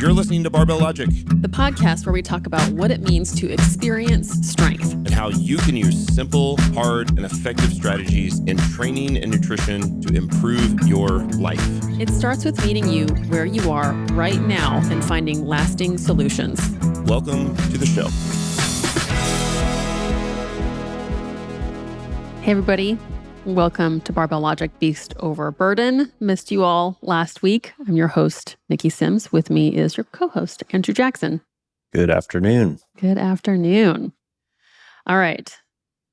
You're listening to Barbell Logic, the podcast where we talk about what it means to experience strength and how you can use simple, hard, and effective strategies in training and nutrition to improve your life. It starts with meeting you where you are right now and finding lasting solutions. Welcome to the show. Hey, everybody. Welcome to Barbell Logic Beast Over Burden. Missed you all last week. I'm your host, Niki Sims. With me is your co-host, Andrew Jackson. Good afternoon. Good afternoon. All right.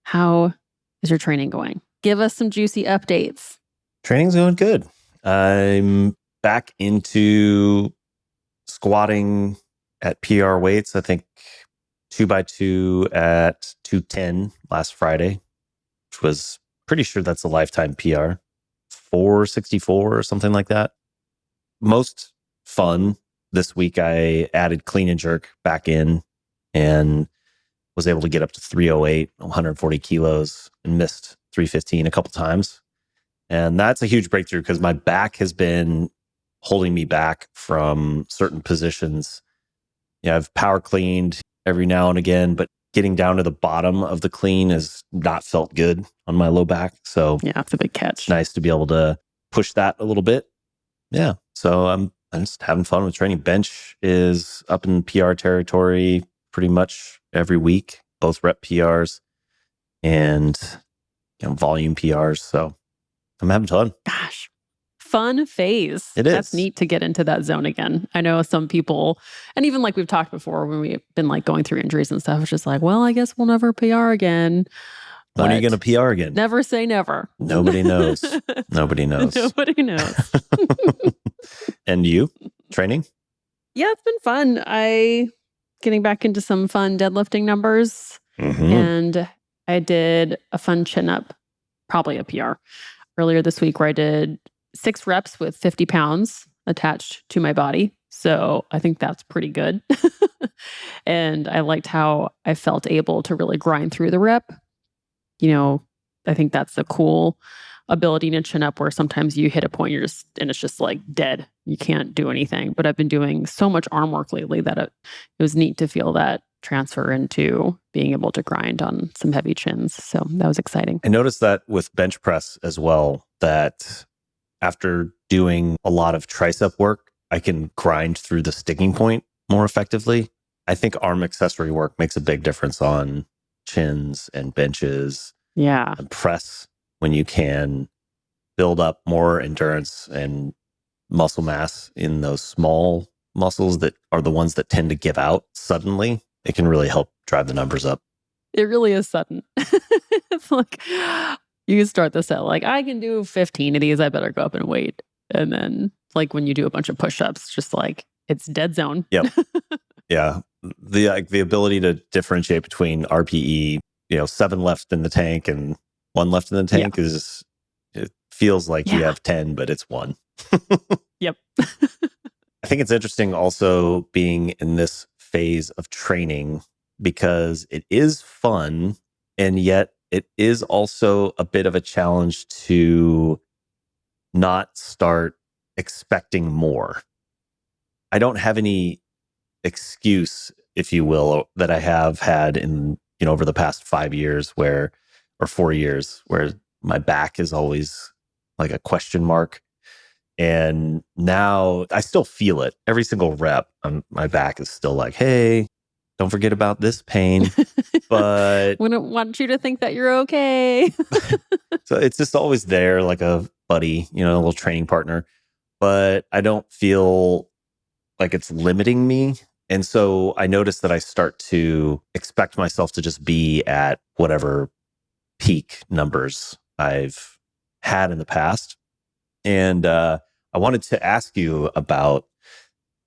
How is your training going? Give us some juicy updates. Training's going good. I'm back into squatting at PR weights. I think 2x2 at 210 last Friday, which was pretty sure that's a lifetime PR, 464 or something like that. Most fun this week, I added clean and jerk back in and was able to get up to 308, 140 kilos, and missed 315 a couple times. And that's a huge breakthrough because my back has been holding me back from certain positions. Yeah, I've power cleaned every now and again, but getting down to the bottom of the clean has not felt good on my low back. So yeah, it's a big catch. It's nice to be able to push that a little bit. Yeah. So I'm just having fun with training. Bench is up in PR territory pretty much every week, both rep PRs and volume PRs. So I'm having fun. Gosh. Fun phase. It is. That's neat to get into that zone again. I know some people, and even like we've talked before when we've been like going through injuries and stuff, it's just like, well, I guess we'll never PR again. But when are you going to PR again? Never say never. Nobody knows. Nobody knows. Nobody knows. And you? Training? Yeah, it's been fun. Getting back into some fun deadlifting numbers. Mm-hmm. And I did a fun chin up, probably a PR, earlier this week where I did 6 reps with 50 pounds attached to my body. So I think that's pretty good. And I liked how I felt able to really grind through the rep. I think that's the cool ability to chin up where sometimes you hit a point and it's just like dead. You can't do anything. But I've been doing so much arm work lately that it was neat to feel that transfer into being able to grind on some heavy chins. So that was exciting. I noticed that with bench press as well, that after doing a lot of tricep work, I can grind through the sticking point more effectively. I think arm accessory work makes a big difference on chins and benches. Yeah. And press when you can build up more endurance and muscle mass in those small muscles that are the ones that tend to give out suddenly. It can really help drive the numbers up. It really is sudden. It's like you start this out like, I can do 15 of these. I better go up and wait. And then like when you do a bunch of push-ups, just like it's dead zone. Yep. Yeah. The ability to differentiate between RPE, 7 left in the tank and 1 left in the tank it feels like you have 10, but it's 1. Yep. I think it's interesting also being in this phase of training because it is fun and yet it is also a bit of a challenge to not start expecting more. I don't have any excuse, if you will, that I have had in, over the past 5 years or 4 years where my back is always like a question mark. And now I still feel it every single rep. My back is still like, hey, don't forget about this pain. But we don't want you to think that you're okay. So it's just always there like a buddy, a little training partner. But I don't feel like it's limiting me. And so I notice that I start to expect myself to just be at whatever peak numbers I've had in the past. And I wanted to ask you about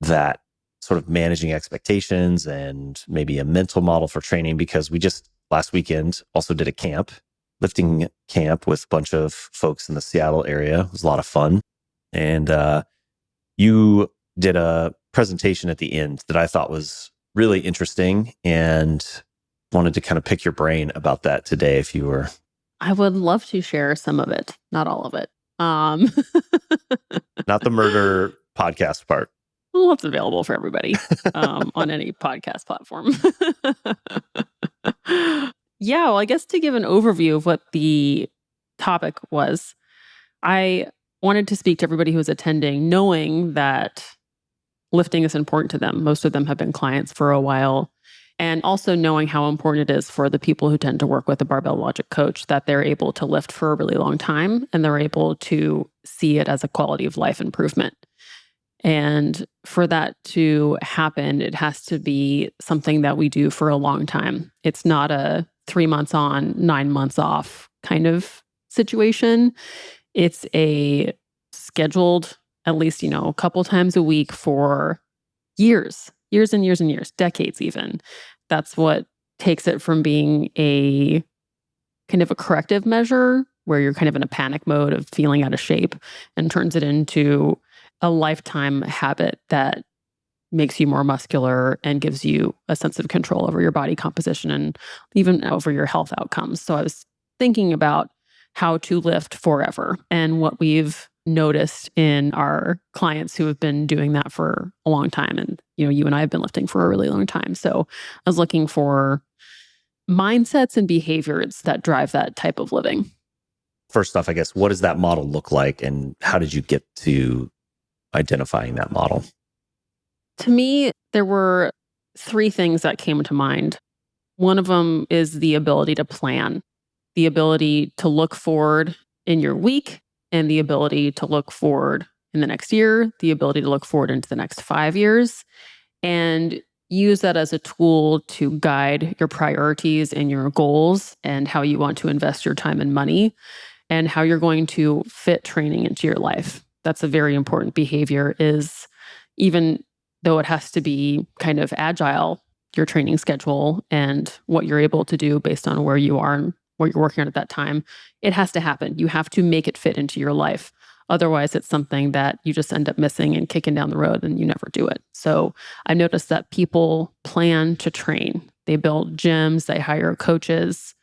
that sort of managing expectations and maybe a mental model for training, because we just last weekend also did a lifting camp with a bunch of folks in the Seattle area. It was a lot of fun. And you did a presentation at the end that I thought was really interesting and wanted to kind of pick your brain about that today if you were. I would love to share some of it, not all of it. Not the murder podcast part. Well, it's available for everybody on any podcast platform. Yeah, well, I guess to give an overview of what the topic was, I wanted to speak to everybody who was attending, knowing that lifting is important to them. Most of them have been clients for a while. And also knowing how important it is for the people who tend to work with a barbell logic coach that they're able to lift for a really long time and they're able to see it as a quality of life improvement. And for that to happen, it has to be something that we do for a long time. It's not a 3 months on, 9 months off kind of situation. It's a scheduled, at least, a couple times a week for years, years and years and years, decades even. That's what takes it from being a kind of a corrective measure where you're kind of in a panic mode of feeling out of shape and turns it into a lifetime habit that makes you more muscular and gives you a sense of control over your body composition and even over your health outcomes. So I was thinking about how to lift forever and what we've noticed in our clients who have been doing that for a long time. And, you and I have been lifting for a really long time. So I was looking for mindsets and behaviors that drive that type of living. First off, I guess, what does that model look like and how did you get to identifying that model? To me, there were 3 things that came to mind. One of them is the ability to plan, the ability to look forward in your week, and the ability to look forward in the next year, the ability to look forward into the next 5 years, and use that as a tool to guide your priorities and your goals and how you want to invest your time and money and how you're going to fit training into your life. That's a very important behavior, is even though it has to be kind of agile, your training schedule and what you're able to do based on where you are and what you're working on at that time, it has to happen. You have to make it fit into your life. Otherwise, it's something that you just end up missing and kicking down the road and you never do it. So I noticed that people plan to train. They build gyms, they hire coaches,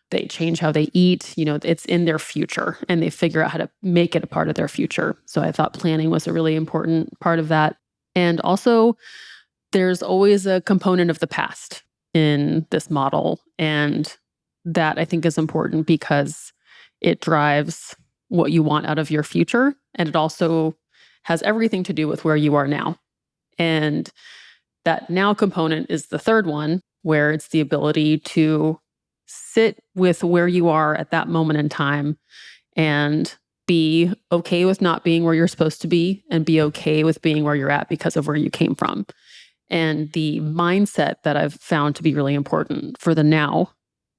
they change how they eat. It's in their future and they figure out how to make it a part of their future. So I thought planning was a really important part of that. And also, there's always a component of the past in this model. And that I think is important because it drives what you want out of your future. And it also has everything to do with where you are now. And that now component is the third one, where it's the ability to sit with where you are at that moment in time and be okay with not being where you're supposed to be and be okay with being where you're at because of where you came from. And the mindset that I've found to be really important for the now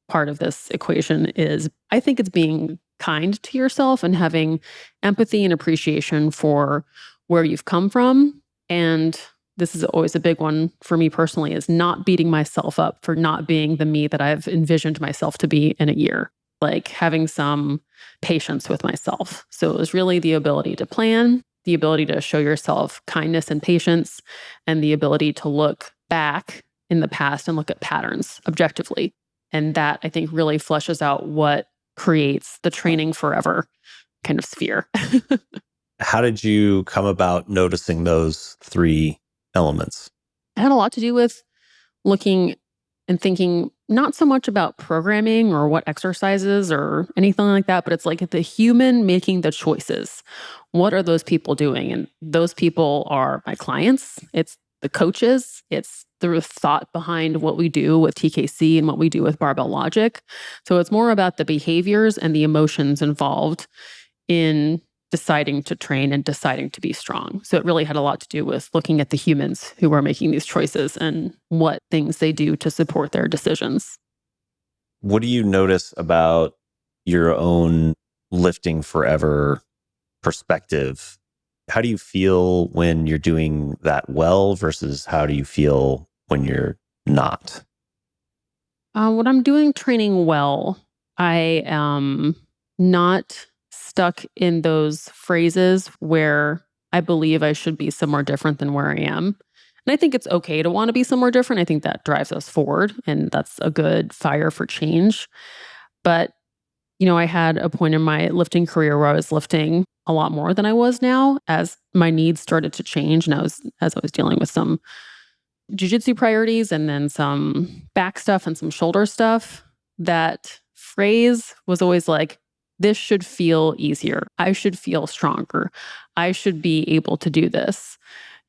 part of this equation is, I think it's being kind to yourself and having empathy and appreciation for where you've come from. And this is always a big one for me personally, is not beating myself up for not being the me that I've envisioned myself to be in a year. Like having some patience with myself. So it was really the ability to plan, the ability to show yourself kindness and patience, and the ability to look back in the past and look at patterns objectively. And that, I think, really fleshes out what creates the training forever kind of sphere. How did you come about noticing those 3 elements? It had a lot to do with looking and thinking not so much about programming or what exercises or anything like that, but it's like the human making the choices. What are those people doing? And those people are my clients. It's the coaches. It's the thought behind what we do with TKC and what we do with Barbell Logic. So it's more about the behaviors and the emotions involved in deciding to train and deciding to be strong. So it really had a lot to do with looking at the humans who are making these choices and what things they do to support their decisions. What do you notice about your own lifting forever perspective? How do you feel when you're doing that well versus how do you feel when you're not? When I'm doing training well, I am not stuck in those phrases where I believe I should be somewhere different than where I am. And I think it's okay to want to be somewhere different. I think that drives us forward and that's a good fire for change. But, I had a point in my lifting career where I was lifting a lot more than I was now as my needs started to change. And as I was dealing with some jujitsu priorities and then some back stuff and some shoulder stuff, that phrase was always like, this should feel easier. I should feel stronger. I should be able to do this.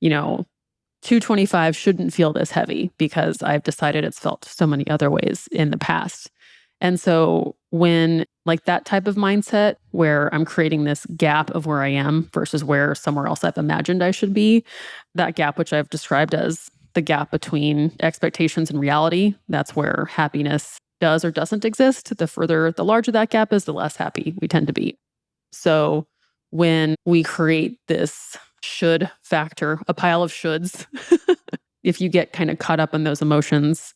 225 shouldn't feel this heavy because I've decided it's felt so many other ways in the past. And so when like that type of mindset where I'm creating this gap of where I am versus where somewhere else I've imagined I should be, that gap, which I've described as the gap between expectations and reality, that's where happiness does or doesn't exist. The larger that gap is, the less happy we tend to be. So when we create this should factor, a pile of shoulds, if you get kind of caught up in those emotions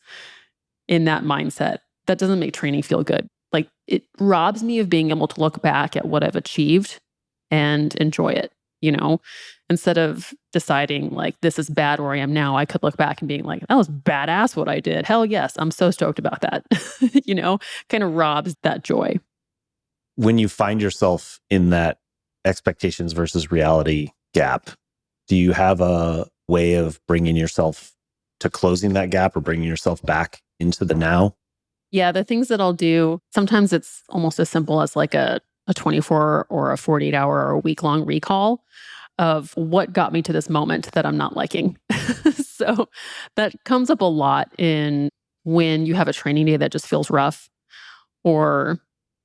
in that mindset, that doesn't make training feel good. Like it robs me of being able to look back at what I've achieved and enjoy it, instead of deciding like this is bad where I am now. I could look back and being like, that was badass what I did. Hell yes, I'm so stoked about that. Kind of robs that joy. When you find yourself in that expectations versus reality gap, do you have a way of bringing yourself to closing that gap or bringing yourself back into the now? Yeah, the things that I'll do, sometimes it's almost as simple as like a 24 or a 48-hour or a week-long recall of what got me to this moment that I'm not liking. So that comes up a lot in when you have a training day that just feels rough, or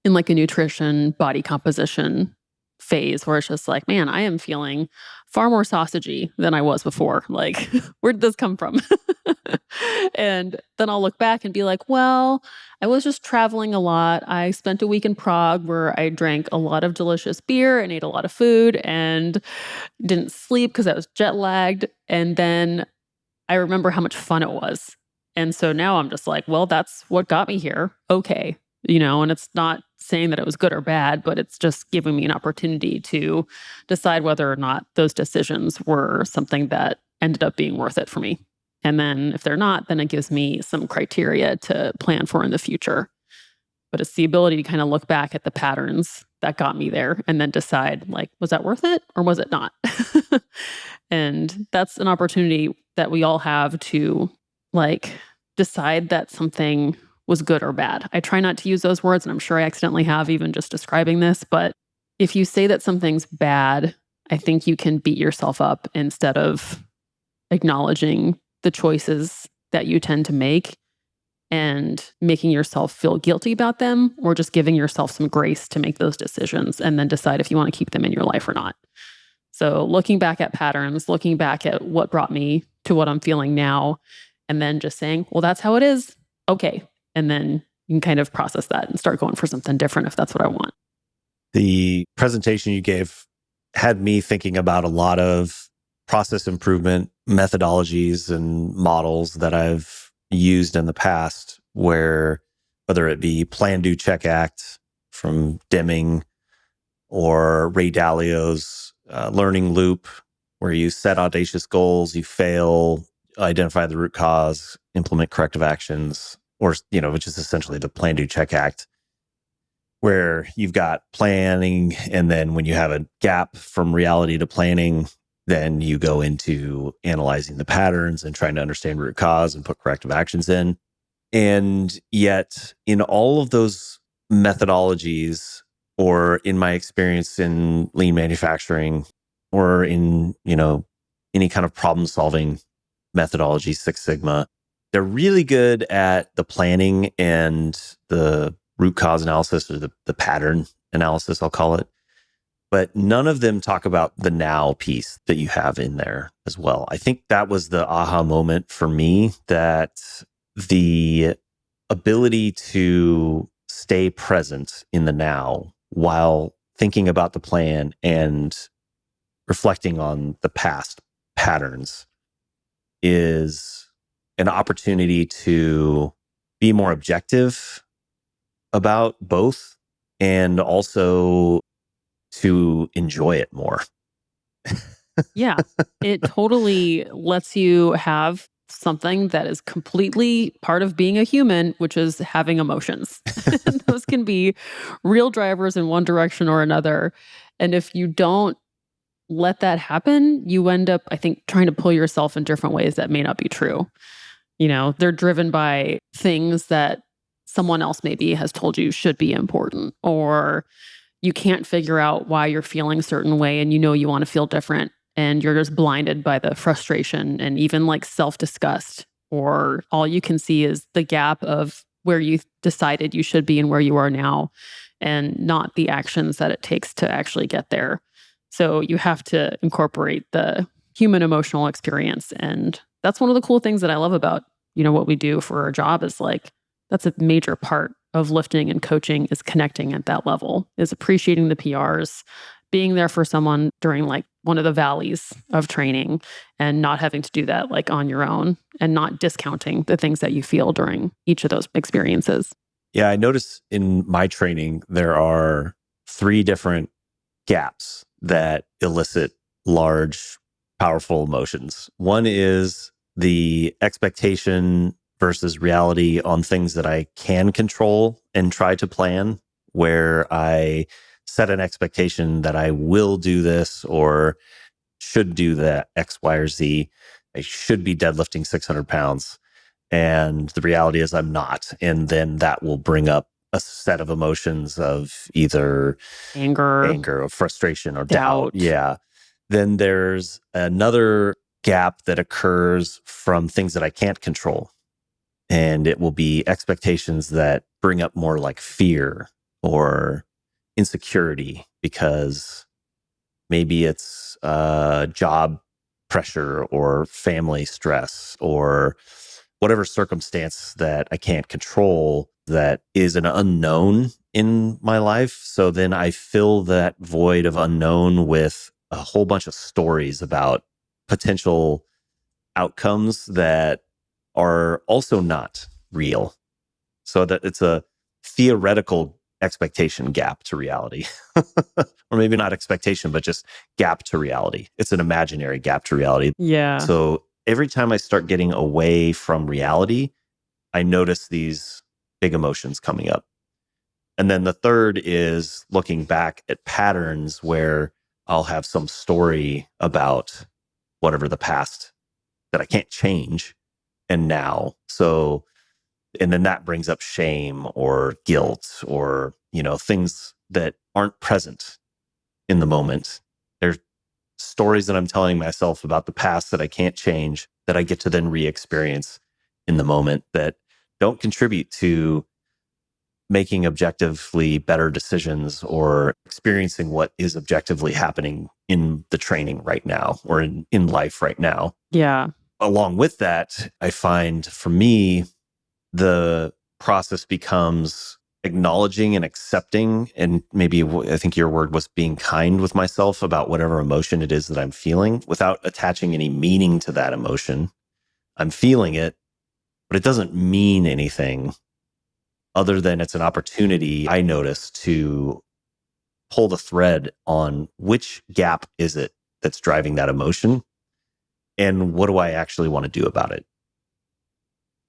in like a nutrition, body composition phase where it's just like, man, I am feeling far more sausagey than I was before. Like, where did this come from? And then I'll look back and be like, well, I was just traveling a lot. I spent a week in Prague where I drank a lot of delicious beer and ate a lot of food and didn't sleep because I was jet lagged. And then I remember how much fun it was. And so now I'm just like, well, that's what got me here. Okay. And it's not saying that it was good or bad, but it's just giving me an opportunity to decide whether or not those decisions were something that ended up being worth it for me. And then if they're not, then it gives me some criteria to plan for in the future. But it's the ability to kind of look back at the patterns that got me there and then decide, like, was that worth it or was it not? And that's an opportunity that we all have to like decide that something was good or bad. I try not to use those words, and I'm sure I accidentally have even just describing this, but if you say that something's bad, I think you can beat yourself up instead of acknowledging the choices that you tend to make and making yourself feel guilty about them, or just giving yourself some grace to make those decisions and then decide if you want to keep them in your life or not. So looking back at patterns, looking back at what brought me to what I'm feeling now, and then just saying, well, that's how it is. Okay. And then you can kind of process that and start going for something different if that's what I want. The presentation you gave had me thinking about a lot of process improvement methodologies and models that I've used in the past, where whether it be plan, do, check, act from Deming, or Ray Dalio's learning loop, where you set audacious goals, you fail, identify the root cause, implement corrective actions, or, which is essentially the plan, do, check, act, where you've got planning. And then when you have a gap from reality to planning, then you go into analyzing the patterns and trying to understand root cause and put corrective actions in. And yet in all of those methodologies, or in my experience in lean manufacturing, or in, any kind of problem solving methodology, Six Sigma, they're really good at the planning and the root cause analysis, or the pattern analysis, I'll call it. But none of them talk about the now piece that you have in there as well. I think that was the aha moment for me, that the ability to stay present in the now while thinking about the plan and reflecting on the past patterns is an opportunity to be more objective about both, and also to enjoy it more. Yeah, it totally lets you have something that is completely part of being a human, which is having emotions. Those can be real drivers in one direction or another. And if you don't let that happen, you end up, I think, trying to pull yourself in different ways that may not be true. They're driven by things that someone else maybe has told you should be important, or you can't figure out why you're feeling a certain way and you want to feel different, and you're just blinded by the frustration and even like self-disgust, or all you can see is the gap of where you decided you should be and where you are now, and not the actions that it takes to actually get there. So you have to incorporate the human emotional experience. And that's one of the cool things that I love about, what we do for our job is like, that's a major part of lifting and coaching, is connecting at that level, is appreciating the PRs, being there for someone during like one of the valleys of training, and not having to do that like on your own, and not discounting the things that you feel during each of those experiences. Yeah, I notice in my training, there are 3 different gaps that elicit large, powerful emotions. One is the expectation versus reality on things that I can control and try to plan, where I set an expectation that I will do this or should do that X, Y, or Z. I should be deadlifting 600 pounds. And the reality is I'm not. And then that will bring up a set of emotions of either anger or frustration or doubt. Yeah. Then there's another gap that occurs from things that I can't control. And it will be expectations that bring up more like fear or insecurity, because maybe it's job pressure or family stress or whatever circumstance that I can't control that is an unknown in my life. So then I fill that void of unknown with a whole bunch of stories about potential outcomes that are also not real. So that it's a theoretical expectation gap to reality. Or maybe not expectation, but just gap to reality. It's an imaginary gap to reality. Yeah. So every time I start getting away from reality, I notice these big emotions coming up. And then the third is looking back at patterns where I'll have some story about whatever the past that I can't change and now. So, and then that brings up shame or guilt or, things that aren't present in the moment. There's stories that I'm telling myself about the past that I can't change, that I get to then re-experience in the moment, that don't contribute to making objectively better decisions or experiencing what is objectively happening in the training right now or in life right now. Yeah. Along with that, I find for me, the process becomes acknowledging and accepting, and maybe I think your word was being kind with myself about whatever emotion it is that I'm feeling without attaching any meaning to that emotion. I'm feeling it, but it doesn't mean anything other than it's an opportunity, I notice, to pull the thread on which gap is it that's driving that emotion, and what do I actually want to do about it?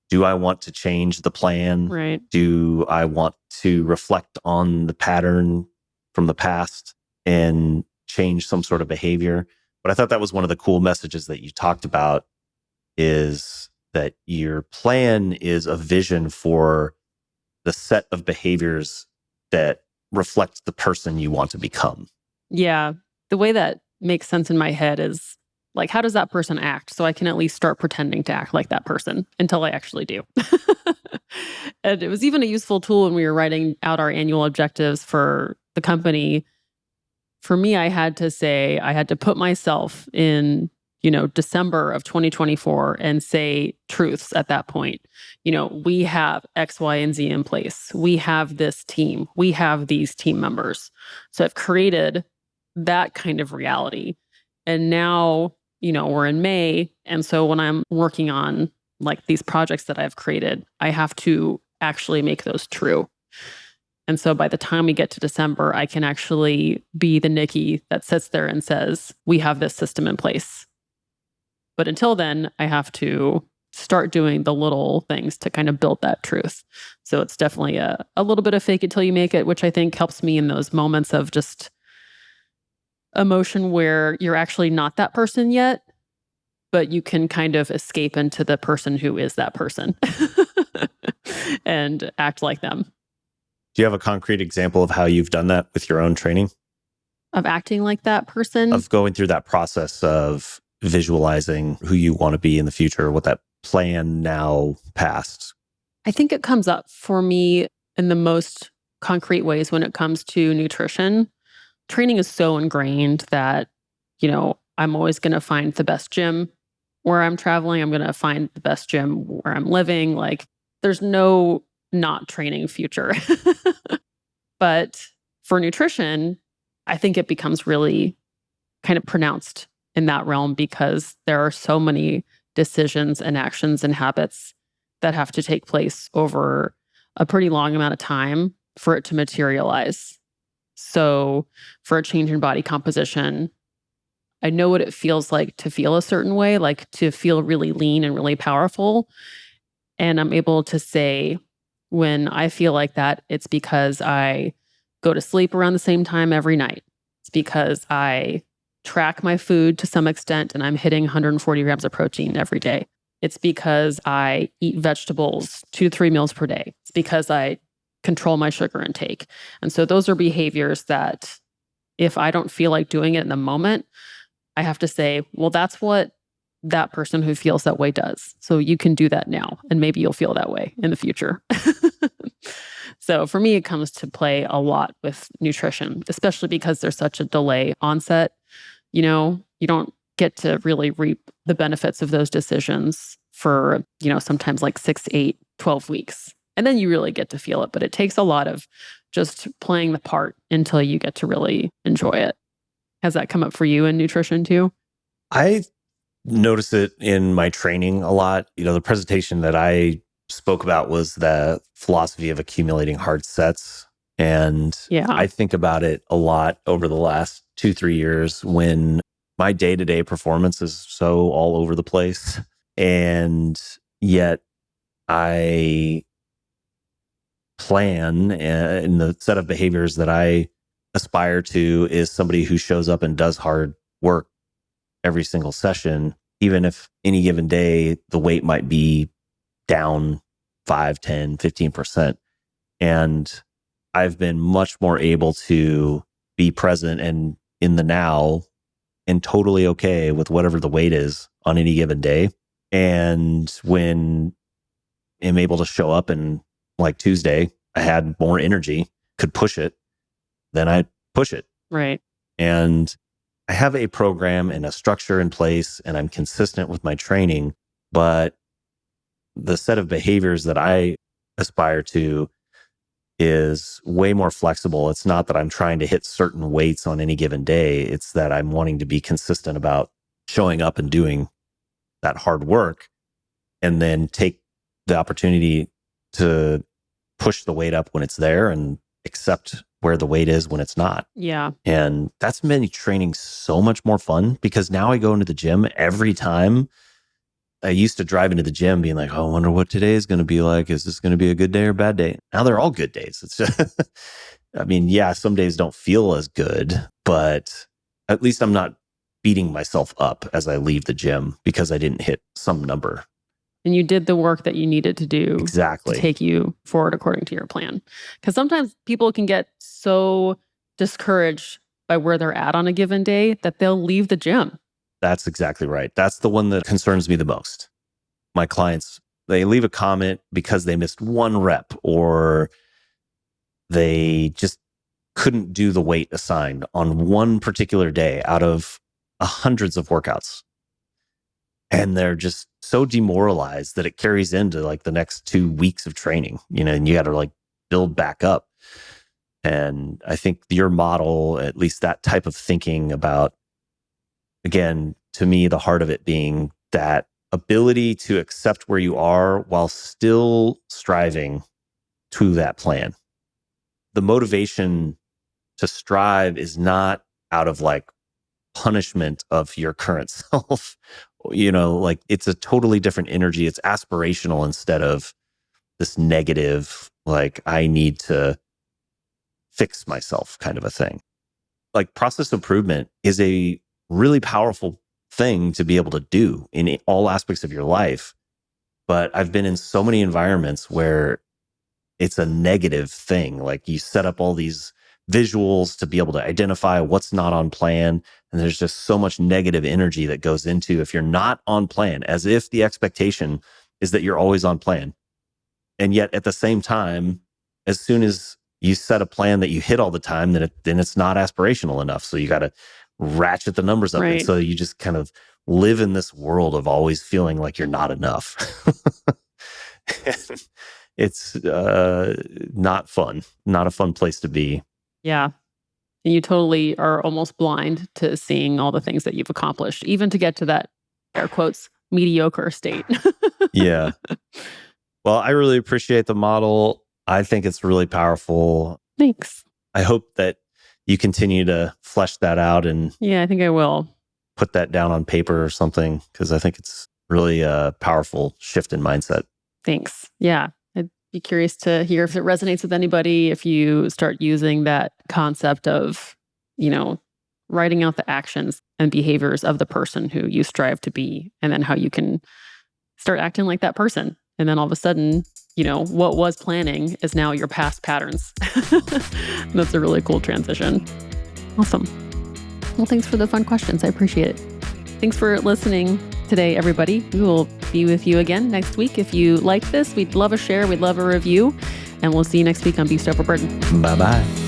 Do I want to change the plan? Right. Do I want to reflect on the pattern from the past and change some sort of behavior? But I thought that was one of the cool messages that you talked about, is that your plan is a vision for the set of behaviors that reflect the person you want to become. Yeah. The way that makes sense in my head is like, how does that person act? So I can at least start pretending to act like that person until I actually do. And it was even a useful tool when we were writing out our annual objectives for the company. For me, I had to put myself in, December of 2024 and say truths at that point. We have X, Y, and Z in place. We have this team. We have these team members. So I've created that kind of reality. And now, we're in May. And so when I'm working on like these projects that I've created, I have to actually make those true. And so by the time we get to December, I can actually be the Niki that sits there and says, we have this system in place. But until then, I have to start doing the little things to kind of build that truth. So it's definitely a little bit of fake it till you make it, which I think helps me in those moments of just emotion where you're actually not that person yet, but you can kind of escape into the person who is that person and act like them. Do you have a concrete example of how you've done that with your own training? Of acting like that person? Of going through that process of visualizing who you want to be in the future, what that plan now past? I think it comes up for me in the most concrete ways when it comes to nutrition. Training is so ingrained that, I'm always going to find the best gym where I'm traveling. I'm going to find the best gym where I'm living. Like, there's no not training future. But for nutrition, I think it becomes really kind of pronounced in that realm because there are so many decisions and actions and habits that have to take place over a pretty long amount of time for it to materialize. So for a change in body composition, I know what it feels like to feel a certain way, like to feel really lean and really powerful. And I'm able to say, when I feel like that, it's because I go to sleep around the same time every night. It's because I track my food to some extent and I'm hitting 140 grams of protein every day. It's because I eat vegetables 2 to 3 meals per day. It's because I control my sugar intake. And so those are behaviors that if I don't feel like doing it in the moment, I have to say, well, that's what that person who feels that way does. So you can do that now, and maybe you'll feel that way in the future. So for me, it comes to play a lot with nutrition, especially because there's such a delay onset. You don't get to really reap the benefits of those decisions for, sometimes like 6, 8, 12 weeks. And then you really get to feel it. But it takes a lot of just playing the part until you get to really enjoy it. Has that come up for you in nutrition too? I notice it in my training a lot. The presentation that I spoke about was the philosophy of accumulating hard sets. And Yeah. I think about it a lot over the last 2-3 years when my day-to-day performance is so all over the place. And yet I plan, and the set of behaviors that I aspire to is somebody who shows up and does hard work every single session, even if any given day the weight might be down 5, 10, 15%. And I've been much more able to be present and in the now and totally okay with whatever the weight is on any given day. And when I'm able to show up and like Tuesday, I had more energy, could push it, then I push it. Right. And I have a program and a structure in place and I'm consistent with my training, but the set of behaviors that I aspire to is way more flexible. It's not that I'm trying to hit certain weights on any given day. It's that I'm wanting to be consistent about showing up and doing that hard work and then take the opportunity to push the weight up when it's there and accept where the weight is when it's not. Yeah. And that's made training so much more fun because now I go into the gym every time. I used to drive into the gym being like, oh, I wonder what today is going to be like. Is this going to be a good day or a bad day? Now they're all good days. It's just, some days don't feel as good, but at least I'm not beating myself up as I leave the gym because I didn't hit some number. And you did the work that you needed to do Exactly to take you forward according to your plan. Because sometimes people can get so discouraged by where they're at on a given day that they'll leave the gym. That's exactly right. That's the one that concerns me the most. My clients, they leave a comment because they missed one rep or they just couldn't do the weight assigned on one particular day out of hundreds of workouts. And they're just so demoralized that it carries into like the next 2 weeks of training, and you got to like build back up. And I think your model, at least that type of thinking about, again, to me, the heart of it being that ability to accept where you are while still striving to that plan. The motivation to strive is not out of like punishment of your current self Like it's a totally different energy. It's aspirational instead of this negative, like I need to fix myself kind of a thing. Like process improvement is a really powerful thing to be able to do in all aspects of your life. But I've been in so many environments where it's a negative thing. Like you set up all these visuals to be able to identify what's not on plan. And there's just so much negative energy that goes into if you're not on plan, as if the expectation is that you're always on plan. And yet at the same time, as soon as you set a plan that you hit all the time, then it's not aspirational enough. So you got to ratchet the numbers up. Right. And so you just kind of live in this world of always feeling like you're not enough. It's not fun, not a fun place to be. Yeah. And you totally are almost blind to seeing all the things that you've accomplished, even to get to that, air quotes, mediocre state. Yeah. Well, I really appreciate the model. I think it's really powerful. Thanks. I hope that you continue to flesh that out and Yeah, I think I will. put that down on paper or something, because I think it's really a powerful shift in mindset. Thanks. Yeah. I'd be curious to hear if it resonates with anybody, if you start using that concept of, writing out the actions and behaviors of the person who you strive to be, and then how you can start acting like that person. And then all of a sudden, what was planning is now your past patterns. That's a really cool transition. Awesome. Well, thanks for the fun questions. I appreciate it. Thanks for listening today, everybody. We will be with you again next week. If you like this, we'd love a share. We'd love a review. And we'll see you next week on Beast Over Burden. Bye-bye.